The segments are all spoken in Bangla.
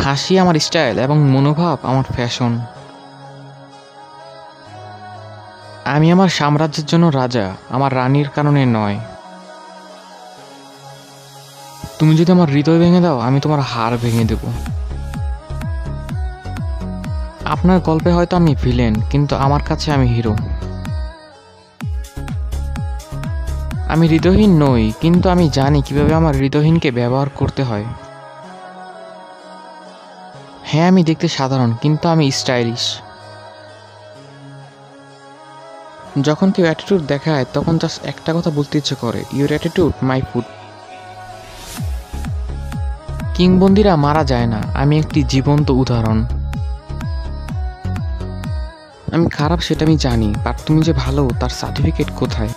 হাসি আমার স্টাইল এবং মনোভাব আমার ফ্যাশন। আমি আমার সাম্রাজ্যের জন্য রাজা, আমার রানীর কারণে নয়। তুমি যদি আমার হৃদয় ভেঙে দাও, আমি তোমার হাড় ভেঙে দেব। আপনার গল্পে হয়তো আমি ভিলেন, কিন্তু আমার কাছে আমি হিরো। আমি হৃদয়হীন নই, কিন্তু আমি জানি কিভাবে আমার হৃদয়হীনকে ব্যবহার করতে হয়। হ্যাঁ, আমি দেখতে সাধারণ, কিন্তু আমি স্টাইলিশ। যখন কেউ অ্যাটিটিউড দেখায়, তখন জাস্ট একটা কথা বলতে ইচ্ছে করে, ইউর অ্যাটিটিউড মাই ফুড। কিংবদন্তিরা মারা যায় না, আমি একটি জীবন্ত উদাহরণ। আমি খারাপ সেটা আমি জানি, বাট তুমি যে ভালো তার সার্টিফিকেট কোথায়?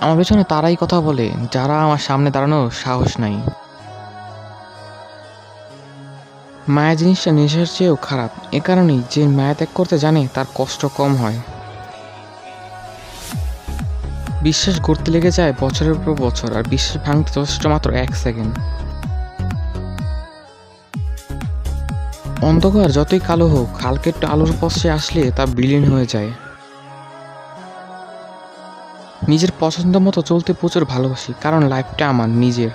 আমার পেছনে তারাই কথা বলে যারা আমার সামনে দাঁড়ানোর সাহস নাই। মায়া জিনিসটা নেশার চেয়েও খারাপ, এ কারণেই যে মায়া ত্যাগ করতে জানে তার কষ্ট কম হয়। বিশ্বাস গড়তে লেগে যায় বছরের পর বছর, আর বিশ্বাস ভাঙতে যথেষ্ট মাত্র 1 সেকেন্ড। অন্ধকার যতই কালো হোক, হালকা একটু আলোর পথে আসলে তা বিলীন হয়ে যায়। নিজের পছন্দ মতো চলতে প্রচুর ভালোবাসি, কারণ লাইফটা আমার নিজের।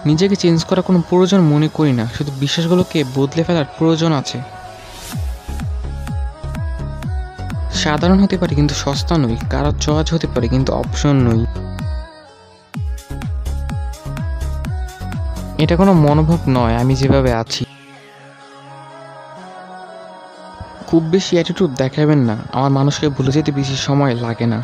নিজেকে চেঞ্জ করার কোনো প্রয়োজন মনে করি না, শুধু বিশ্বাসগুলোকে বদলে ফেলার প্রয়োজন আছে। সাধারণ হতে পারে কিন্তু সস্তা নই, কারো চয়েস হতে পারে কিন্তু অপশন নই। এটা কোনো মনোভাব নয়, আমি যেভাবে আছি। খুব বেশি অ্যাটিটিউড দেখাবেন না, আমার মানুষকে ভুলে যেতে বেশি সময় লাগে না।